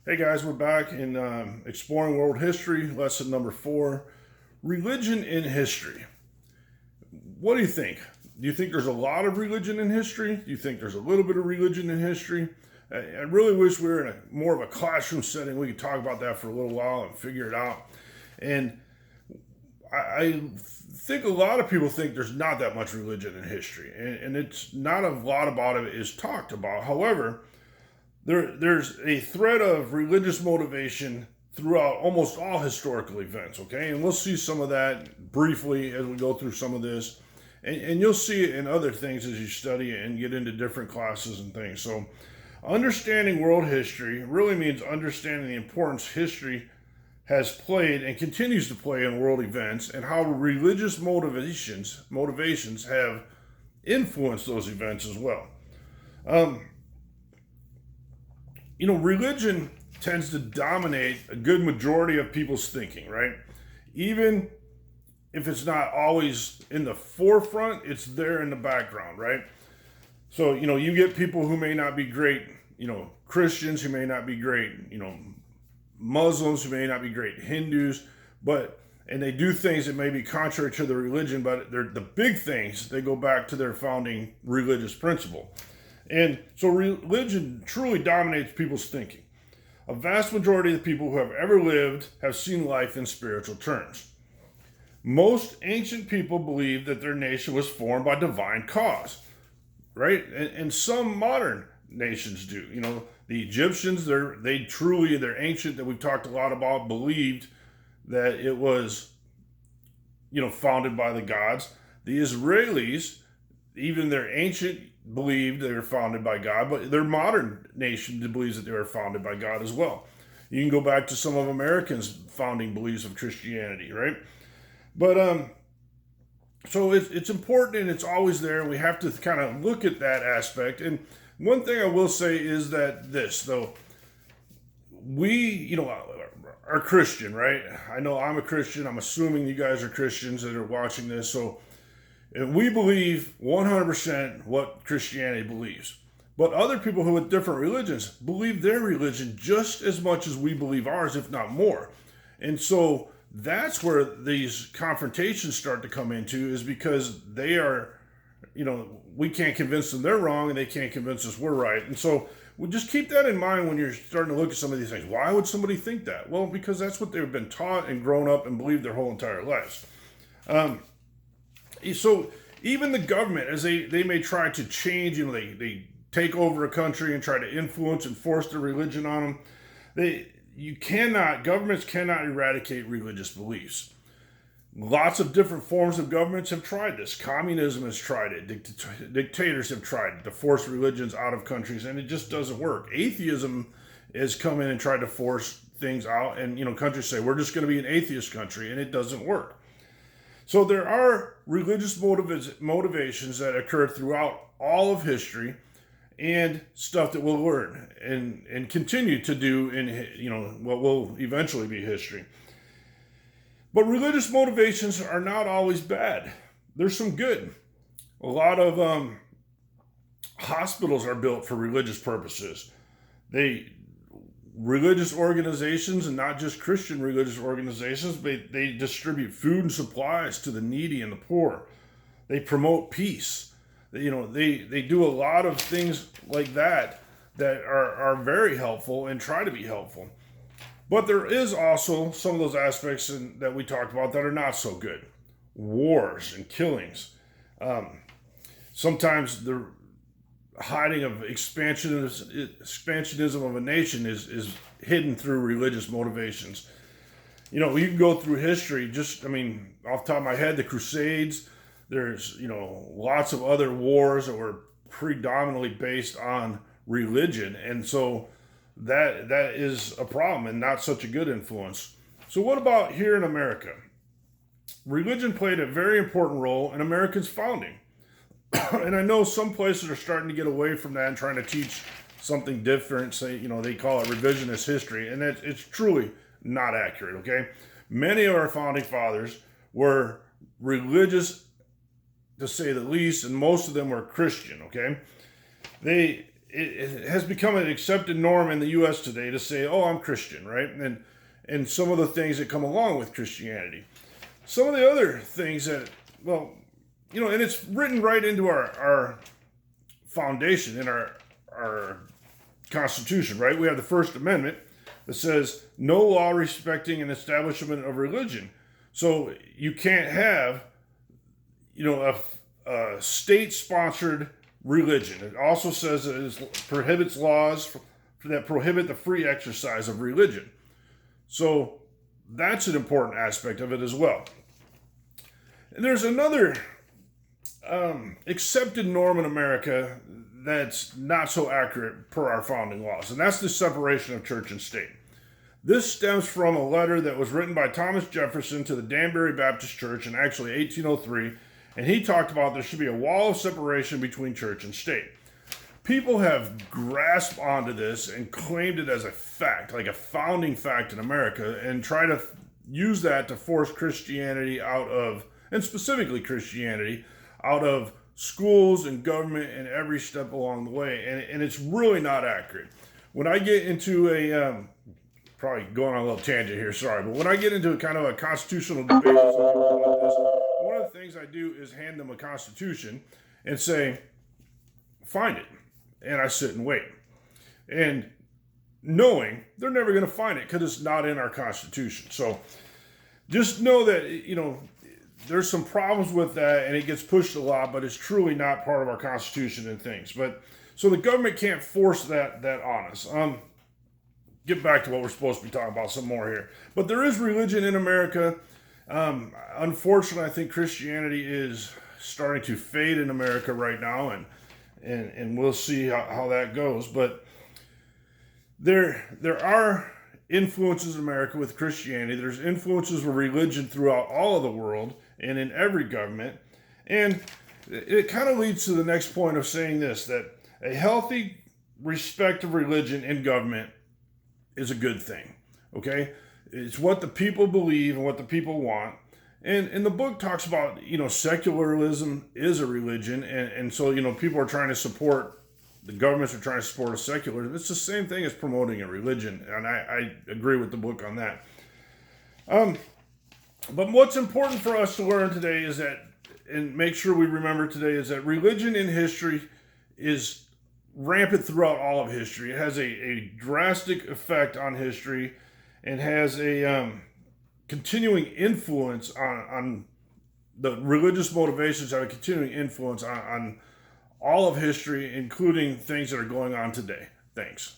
Hey guys, we're back in Exploring World History, lesson number 4, Religion in History. What do you think? Do you think there's a lot of religion in history? Do you think there's a little bit of religion in history? I really wish we were in more of a classroom setting. We could talk about that for a little while and figure it out. And I think a lot of people think there's not that much religion in history, and it's not a lot about it is talked about. However, there's a thread of religious motivation throughout almost all historical events, okay? And we'll see some of that briefly as we go through some of this. And you'll see it in other things as you study it and get into different classes and things. So, understanding world history really means understanding the importance history has played and continues to play in world events and how religious motivations have influenced those events as well. Um, Religion tends to dominate a good majority of people's thinking, right? Even if it's not always in the forefront, it's there in the background, right? So, you get people who may not be great, Christians who may not be great, Muslims who may not be great Hindus, and they do things that may be contrary to the religion, but they're the big things, they go back to their founding religious principle. And so religion truly dominates people's thinking. A vast majority of the people who have ever lived have seen life in spiritual terms. Most ancient people believed that their nation was formed by divine cause, right? And some modern nations do. The Egyptians, they're ancient, that we've talked a lot about, believed that it was, founded by the gods. The Israelis, even their ancient, believed they were founded by God, but their modern nation believes that they were founded by God as well. You can go back to some of Americans' founding beliefs of Christianity, right? But so it's important and it's always there, and we have to kind of look at that aspect. And one thing I will say is that we, are Christian, right? I know I'm a Christian. I'm assuming you guys are Christians that are watching this. So and we believe 100% what Christianity believes. But other people who with different religions believe their religion just as much as we believe ours, if not more. And so that's where these confrontations start to come into, is because they are, we can't convince them they're wrong and they can't convince us we're right. And so we just keep that in mind when you're starting to look at some of these things. Why would somebody think that? Well, because that's what they've been taught and grown up and believed their whole entire lives. So even the government, as they may try to change, they take over a country and try to influence and force their religion on them. Governments cannot eradicate religious beliefs. Lots of different forms of governments have tried this. Communism has tried it. Dictators have tried it to force religions out of countries, and it just doesn't work. Atheism has come in and tried to force things out, and countries say we're just going to be an atheist country, and it doesn't work. So there are religious motivations that occur throughout all of history, and stuff that we'll learn and continue to do in what will eventually be history. But religious motivations are not always bad. There's some good. A lot of hospitals are built for religious purposes. Religious organizations, and not just Christian religious organizations, they distribute food and supplies to the needy and the poor. They promote peace. They do a lot of things like that are very helpful and try to be helpful. But there is also some of those aspects that we talked about that are not so good. Wars and killings. Sometimes the hiding of expansionism of a nation is hidden through religious motivations. You can go through history, off the top of my head, the Crusades. There's, lots of other wars that were predominantly based on religion. And so that is a problem and not such a good influence. So what about here in America? Religion played a very important role in America's founding. And I know some places are starting to get away from that and trying to teach something different. Say, they call it revisionist history, and it's truly not accurate, okay? Many of our founding fathers were religious, to say the least, and most of them were Christian, okay? it has become an accepted norm in the U.S. today to say, "Oh, I'm Christian," right? And some of the things that come along with Christianity. Some of the other things that, well, and it's written right into our foundation in our Constitution, right? We have the First Amendment that says no law respecting an establishment of religion. So you can't have, a state-sponsored religion. It also says that it prohibits laws that prohibit the free exercise of religion. So that's an important aspect of it as well. And there's another accepted norm in America that's not so accurate per our founding laws, and that's the separation of church and state. This stems from a letter that was written by Thomas Jefferson to the Danbury Baptist Church in actually 1803, and he talked about there should be a wall of separation between church and state. People have grasped onto this and claimed it as a fact, like a founding fact in America, and try to use that to force Christianity out of, and specifically Christianity, out of schools and government and every step along the way. And it's really not accurate. When I get into probably going on a little tangent here, sorry, but when I get into kind of a constitutional debate with some people about this, one of the things I do is hand them a constitution and say, find it. And I sit and wait. And knowing they're never going to find it because it's not in our Constitution. So just know that, there's some problems with that and it gets pushed a lot, but it's truly not part of our Constitution and things. But so the government can't force that on us. Get back to what we're supposed to be talking about some more here. But there is religion in America. Unfortunately, I think Christianity is starting to fade in America right now, and we'll see how that goes. But there are influences in America with Christianity. There's influences of religion throughout all of the world and in every government. And it kind of leads to the next point of saying this, that a healthy respect of religion in government is a good thing, okay? It's what the people believe and what the people want. And the book talks about, secularism is a religion. And so, people are trying to support, the governments are trying to support a secularism. It's the same thing as promoting a religion. And I agree with the book on that. But what's important for us to learn today is that, and make sure we remember today, is that religion in history is rampant throughout all of history. It has a drastic effect on history and has a continuing influence on the religious motivations, have a continuing influence on all of history, including things that are going on today. Thanks.